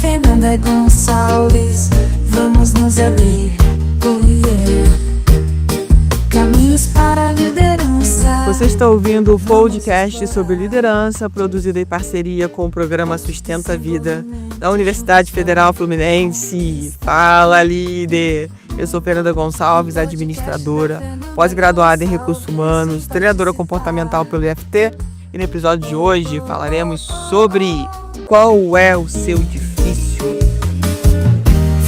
Fernanda Gonçalves, vamos nos abrir por viver caminhos para a liderança. Você está ouvindo o podcast sobre liderança, produzido em parceria com o programa Sustenta a Vida da Universidade Federal Fluminense. Fala, líder! Eu sou Fernanda Gonçalves, administradora, pós-graduada em Recursos Humanos, treinadora comportamental pelo IFT, e no episódio de hoje falaremos sobre qual é o seu difícil.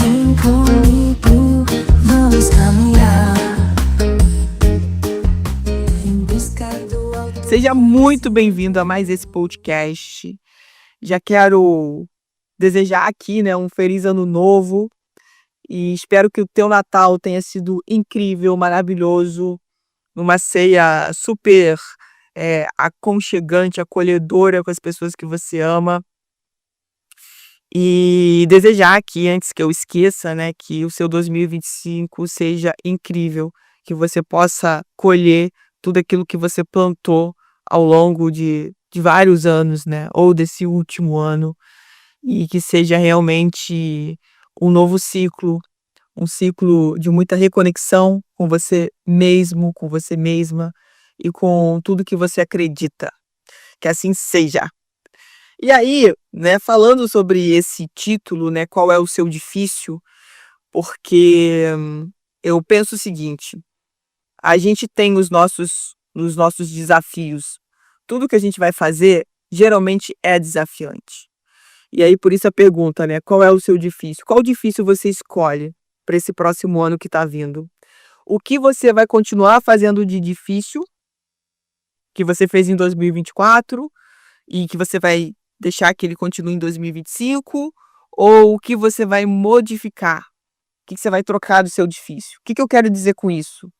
Vem comigo, vamos caminhar em busca do alto. Seja muito bem-vindo a mais esse podcast. Já quero desejar aqui, um feliz ano novo e espero que o teu Natal tenha sido incrível, maravilhoso, numa ceia super aconchegante, acolhedora com as pessoas que você ama. E desejar aqui, antes que eu esqueça, que o seu 2025 seja incrível, que você possa colher tudo aquilo que você plantou ao longo de vários anos, ou desse último ano, e que seja realmente um novo ciclo, um ciclo de muita reconexão com você mesmo, com você mesma e com tudo que você acredita. Que assim seja. E aí, falando sobre esse título, qual é o seu difícil, porque eu penso o seguinte: a gente tem os nossos desafios. Tudo que a gente vai fazer geralmente é desafiante. E aí, por isso a pergunta, qual é o seu difícil? Qual difícil você escolhe para esse próximo ano que está vindo? O que você vai continuar fazendo de difícil que você fez em 2024 e que você vai deixar que ele continue em 2025, ou o que você vai modificar? O que você vai trocar do seu difícil? O que eu quero dizer com isso?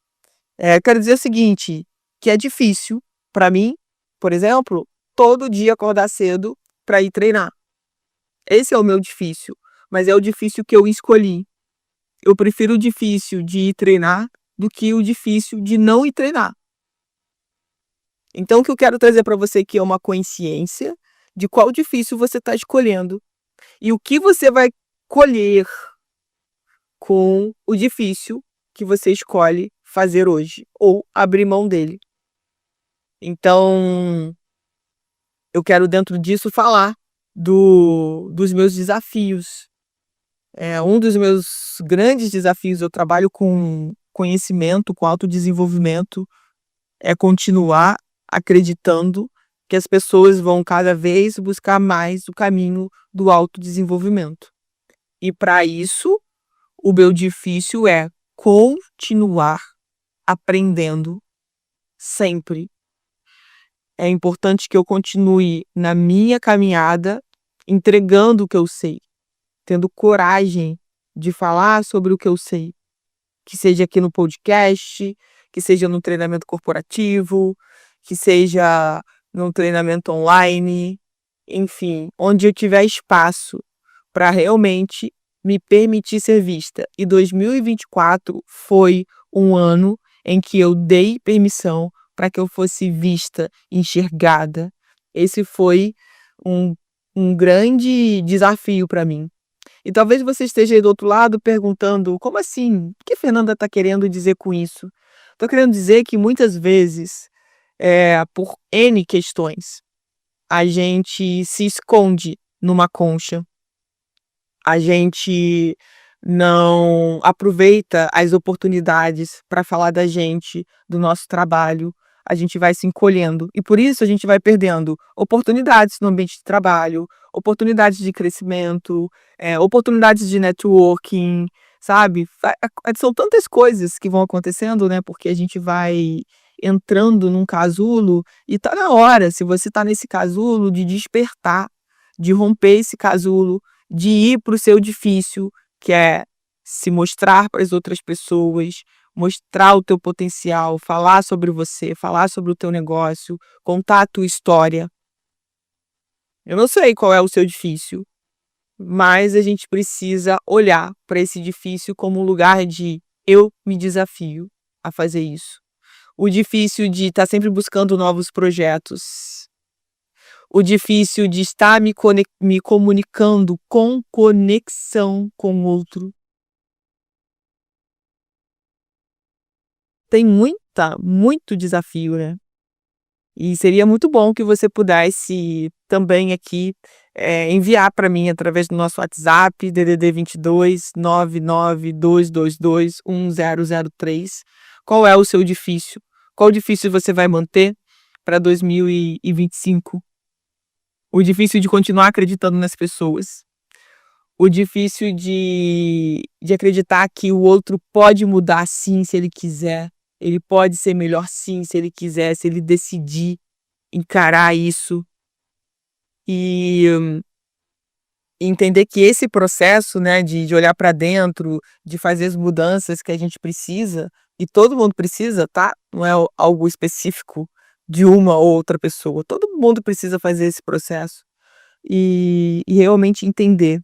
Eu quero dizer o seguinte, que é difícil para mim, por exemplo, todo dia acordar cedo para ir treinar. Esse é o meu difícil, mas é o difícil que eu escolhi. Eu prefiro o difícil de ir treinar do que o difícil de não ir treinar. Então, o que eu quero trazer para você aqui é uma consciência de qual difícil você está escolhendo e o que você vai colher com o difícil que você escolhe fazer hoje ou abrir mão dele. Então, eu quero dentro disso falar dos meus desafios. Um dos meus grandes desafios, eu trabalho com conhecimento, com autodesenvolvimento, é continuar acreditando que as pessoas vão cada vez buscar mais o caminho do autodesenvolvimento. E para isso, o meu difícil é continuar aprendendo sempre. É importante que eu continue na minha caminhada, entregando o que eu sei, tendo coragem de falar sobre o que eu sei, que seja aqui no podcast, que seja no treinamento corporativo, que seja num treinamento online, enfim, onde eu tiver espaço para realmente me permitir ser vista. E 2024 foi um ano em que eu dei permissão para que eu fosse vista, enxergada. Esse foi um grande desafio para mim. E talvez você esteja aí do outro lado perguntando, como assim? O que a Fernanda está querendo dizer com isso? Estou querendo dizer que muitas vezes, por N questões, a gente se esconde numa concha. A gente não aproveita as oportunidades para falar da gente, do nosso trabalho. A gente vai se encolhendo e por isso a gente vai perdendo oportunidades no ambiente de trabalho, oportunidades de crescimento, oportunidades de networking, sabe? São tantas coisas que vão acontecendo, porque a gente vai entrando num casulo e tá na hora, se você tá nesse casulo, de despertar, de romper esse casulo, de ir para o seu difícil, que é se mostrar para as outras pessoas, mostrar o teu potencial, falar sobre você, falar sobre o teu negócio, contar a tua história. Eu não sei qual é o seu difícil, mas a gente precisa olhar para esse difícil como um lugar de eu me desafio a fazer isso. O difícil de estar sempre buscando novos projetos. o difícil de estar me comunicando com conexão com o outro. Tem muito desafio, né? E seria muito bom que você pudesse também aqui enviar para mim através do nosso WhatsApp, DDD 22 992221003, qual é o seu difícil, qual difícil você vai manter para 2025, o difícil de continuar acreditando nas pessoas, o difícil de acreditar que o outro pode mudar sim, se ele quiser, ele pode ser melhor sim, se ele quiser, se ele decidir encarar isso e entender que esse processo, né, de olhar para dentro, de fazer as mudanças que a gente precisa, e todo mundo precisa, tá? Não é algo específico de uma ou outra pessoa. Todo mundo precisa fazer esse processo e realmente entender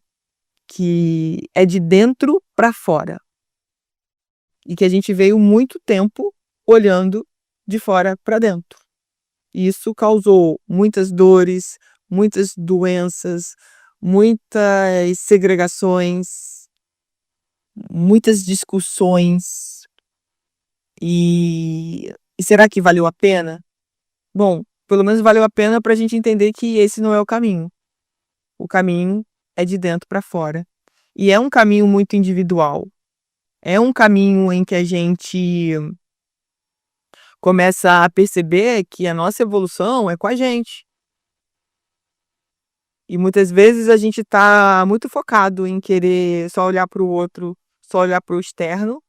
que é de dentro para fora e que a gente veio muito tempo olhando de fora para dentro. E isso causou muitas dores, muitas doenças, muitas segregações, muitas discussões. E será que valeu a pena? Bom, pelo menos valeu a pena para a gente entender que esse não é o caminho. O caminho é de dentro para fora. E é um caminho muito individual. É um caminho em que a gente começa a perceber que a nossa evolução é com a gente. E muitas vezes a gente está muito focado em querer só olhar para o outro, só olhar para o externo,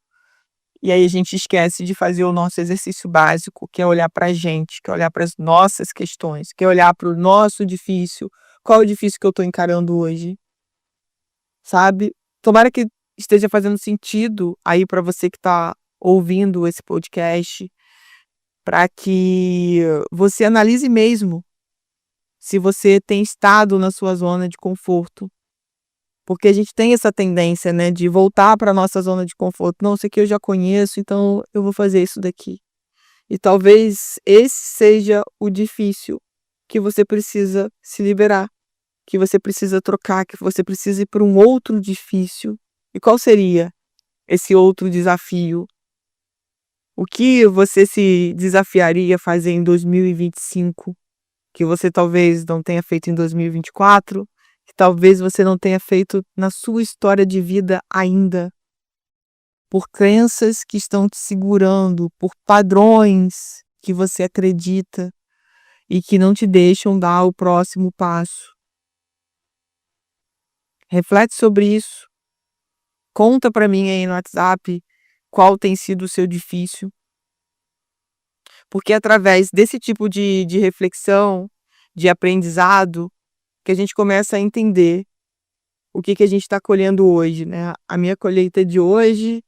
e aí a gente esquece de fazer o nosso exercício básico, que é olhar para a gente, que é olhar para as nossas questões, que é olhar para o nosso difícil. Qual é o difícil que eu estou encarando hoje? Sabe? Tomara que esteja fazendo sentido aí para você que está ouvindo esse podcast, para que você analise mesmo se você tem estado na sua zona de conforto. Porque a gente tem essa tendência, né, de voltar para a nossa zona de conforto. Não, isso aqui eu já conheço, então eu vou fazer isso daqui. E talvez esse seja o difícil que você precisa se liberar, que você precisa trocar, que você precisa ir para um outro difícil. E qual seria esse outro desafio? O que você se desafiaria a fazer em 2025? Que você talvez não tenha feito em 2024, que talvez você não tenha feito na sua história de vida ainda, por crenças que estão te segurando, por padrões que você acredita e que não te deixam dar o próximo passo. Reflete sobre isso. Conta para mim aí no WhatsApp qual tem sido o seu difícil. Porque é através desse tipo de reflexão, de aprendizado, que a gente começa a entender o que a gente está colhendo hoje, né? A minha colheita de hoje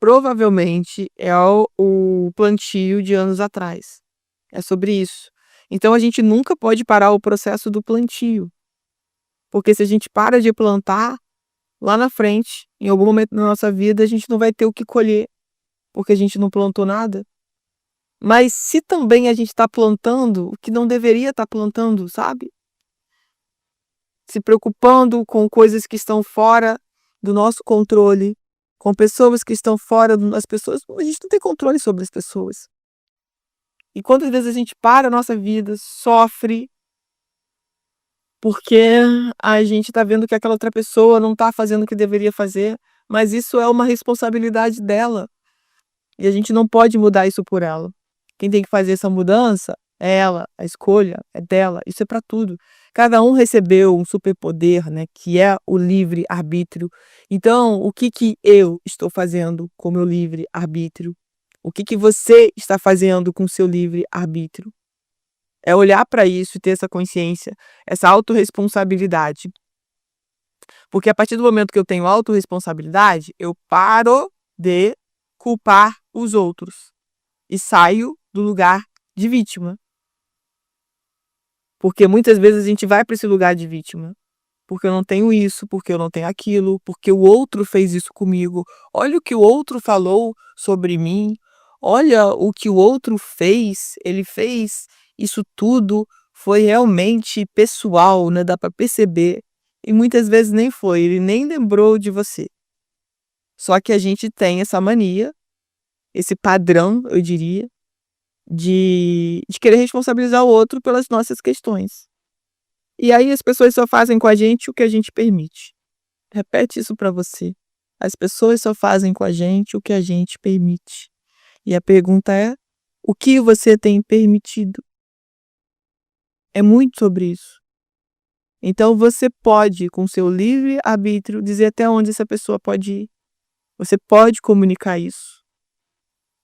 provavelmente é o plantio de anos atrás. É sobre isso. Então a gente nunca pode parar o processo do plantio. Porque se a gente para de plantar, lá na frente, em algum momento da nossa vida, a gente não vai ter o que colher, porque a gente não plantou nada. Mas se também a gente está plantando o que não deveria estar plantando, sabe? Se preocupando com coisas que estão fora do nosso controle, com pessoas que estão fora das pessoas, a gente não tem controle sobre as pessoas. E quantas vezes a gente para a nossa vida, sofre, porque a gente está vendo que aquela outra pessoa não está fazendo o que deveria fazer, mas isso é uma responsabilidade dela. E a gente não pode mudar isso por ela. Quem tem que fazer essa mudança é ela, a escolha é dela, isso é para tudo. Cada um recebeu um superpoder, né, que é o livre-arbítrio. Então, o que eu estou fazendo com o meu livre-arbítrio? O que você está fazendo com o seu livre-arbítrio? É olhar para isso e ter essa consciência, essa autorresponsabilidade. Porque a partir do momento que eu tenho autorresponsabilidade, eu paro de culpar os outros e saio do lugar de vítima. Porque muitas vezes a gente vai para esse lugar de vítima. Porque eu não tenho isso, porque eu não tenho aquilo, porque o outro fez isso comigo. Olha o que o outro falou sobre mim. Olha o que o outro fez. Ele fez isso tudo foi realmente pessoal, né, dá para perceber, e muitas vezes nem foi, ele nem lembrou de você. Só que a gente tem essa mania, esse padrão, eu diria, de querer responsabilizar o outro pelas nossas questões. E aí as pessoas só fazem com a gente o que a gente permite. Repete isso para você. As pessoas só fazem com a gente o que a gente permite. E a pergunta é: o que você tem permitido? É muito sobre isso. Então você pode, com seu livre arbítrio, dizer até onde essa pessoa pode ir. Você pode comunicar isso.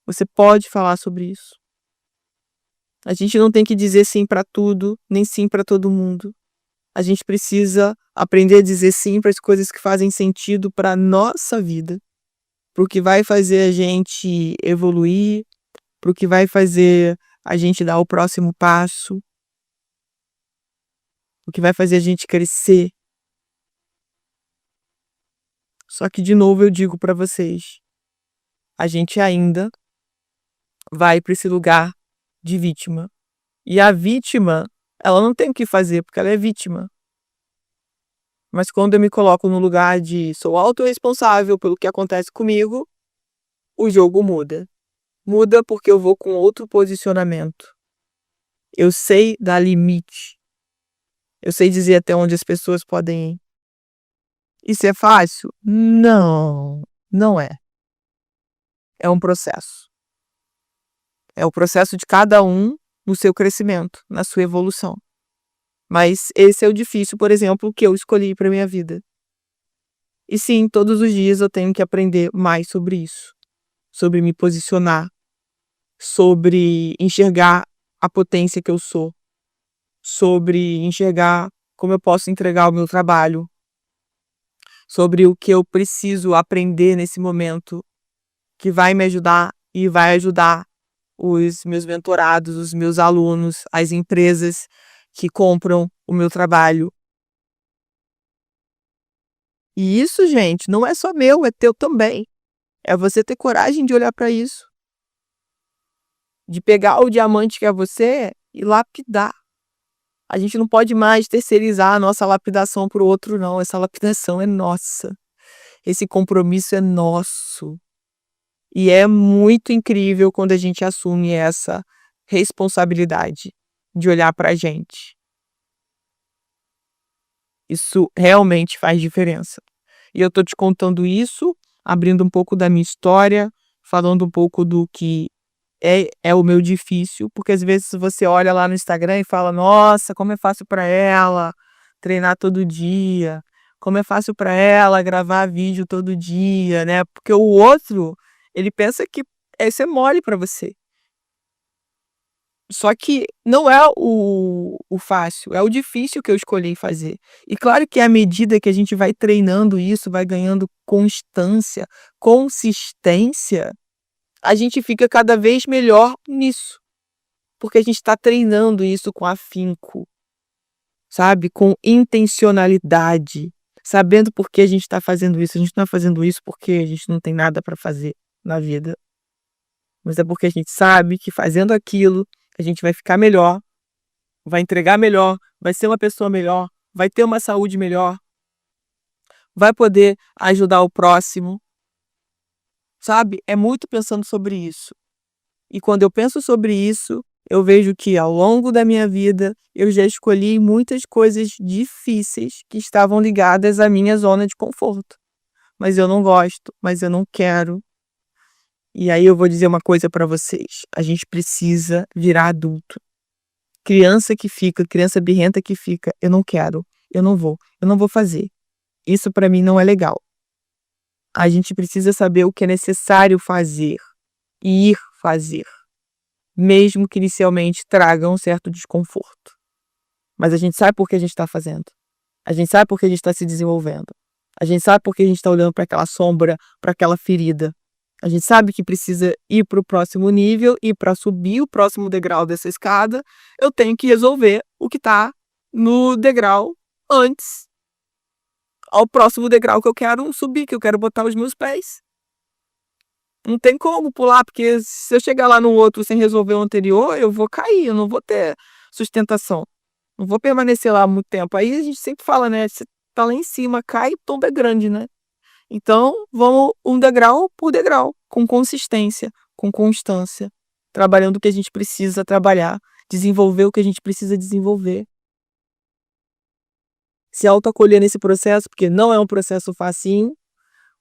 Você pode falar sobre isso. A gente não tem que dizer sim para tudo, nem sim para todo mundo. A gente precisa aprender a dizer sim para as coisas que fazem sentido para a nossa vida, para o que vai fazer a gente evoluir, para o que vai fazer a gente dar o próximo passo, o que vai fazer a gente crescer. Só que, de novo, eu digo para vocês, a gente ainda vai para esse lugar de vítima. E a vítima, ela não tem o que fazer, porque ela é vítima. Mas quando eu me coloco no lugar de sou autorresponsável pelo que acontece comigo, o jogo muda. Muda porque eu vou com outro posicionamento. Eu sei dar limite. Eu sei dizer até onde as pessoas podem ir. Isso é fácil? Não, não é. É um processo. É o processo de cada um no seu crescimento, na sua evolução. Mas esse é o difícil, por exemplo, que eu escolhi para minha vida. E sim, todos os dias eu tenho que aprender mais sobre isso, sobre me posicionar, sobre enxergar a potência que eu sou, sobre enxergar como eu posso entregar o meu trabalho, sobre o que eu preciso aprender nesse momento que vai me ajudar e vai ajudar os meus mentorados, os meus alunos, as empresas que compram o meu trabalho. E isso, gente, não é só meu, é teu também. É você ter coragem de olhar para isso, de pegar o diamante que é você e lapidar. A gente não pode mais terceirizar a nossa lapidação para o outro, não. Essa lapidação é nossa. Esse compromisso é nosso. E é muito incrível quando a gente assume essa responsabilidade de olhar para a gente. Isso realmente faz diferença. E eu tô te contando isso, abrindo um pouco da minha história, falando um pouco do que é o meu difícil, porque às vezes você olha lá no Instagram e fala: "Nossa, como é fácil para ela treinar todo dia, como é fácil para ela gravar vídeo todo dia", né, porque o outro, ele pensa que isso é mole para você. Só que não é o fácil, é o difícil que eu escolhi fazer. E claro que à medida que a gente vai treinando isso, vai ganhando constância, consistência, a gente fica cada vez melhor nisso, porque a gente está treinando isso com afinco, sabe, com intencionalidade, sabendo por que a gente está fazendo isso. A gente não está fazendo isso porque a gente não tem nada para fazer na vida, mas é porque a gente sabe que fazendo aquilo, a gente vai ficar melhor, vai entregar melhor, vai ser uma pessoa melhor, vai ter uma saúde melhor, vai poder ajudar o próximo, sabe? É muito pensando sobre isso. E quando eu penso sobre isso, eu vejo que ao longo da minha vida eu já escolhi muitas coisas difíceis que estavam ligadas à minha zona de conforto. Mas eu não gosto, mas eu não quero. E aí eu vou dizer uma coisa para vocês: a gente precisa virar adulto. Criança que fica, criança birrenta que fica, eu não quero, eu não vou fazer. Isso para mim não é legal. A gente precisa saber o que é necessário fazer e ir fazer, mesmo que inicialmente traga um certo desconforto. Mas a gente sabe por que a gente está fazendo. A gente sabe por que a gente está se desenvolvendo. A gente sabe por que a gente está olhando para aquela sombra, para aquela ferida. A gente sabe que precisa ir para o próximo nível e para subir o próximo degrau dessa escada, eu tenho que resolver o que está no degrau antes, ao próximo degrau que eu quero subir, que eu quero botar os meus pés. Não tem como pular, porque se eu chegar lá no outro sem resolver o anterior, eu vou cair, eu não vou ter sustentação. Não vou permanecer lá muito tempo. Aí a gente sempre fala, né? Você tá lá em cima, cai, o tombo é grande, né? Então, vamos um degrau por degrau, com consistência, com constância, trabalhando o que a gente precisa trabalhar, desenvolver o que a gente precisa desenvolver. Se autoacolher nesse processo, porque não é um processo facinho,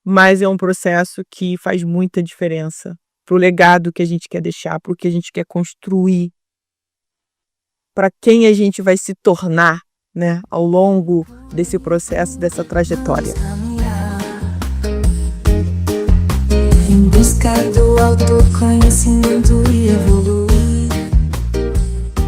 mas é um processo que faz muita diferença pro legado que a gente quer deixar, pro que a gente quer construir, para quem a gente vai se tornar, né, ao longo desse processo, dessa trajetória. Em busca do autoconhecimento e evoluir.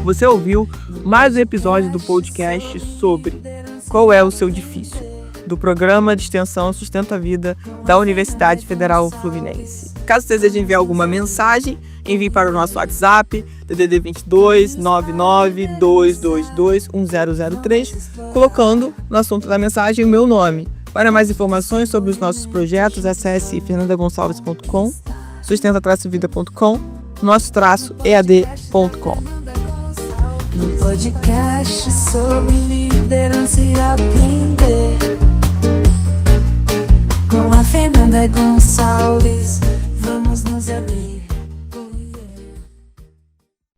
Você ouviu mais um episódio do podcast sobre Qual é o Seu Difícil, do Programa de Extensão Sustenta a Vida da Universidade Federal Fluminense. Caso deseje enviar alguma mensagem, envie para o nosso WhatsApp, DDD 22 99 222 1003, colocando no assunto da mensagem o meu nome. Para mais informações sobre os nossos projetos, acesse fernandagonçalves.com, sustenta-vida.com, nosso-ead.com. No podcast sobre liderança e aprender com a Fernanda Gonçalves.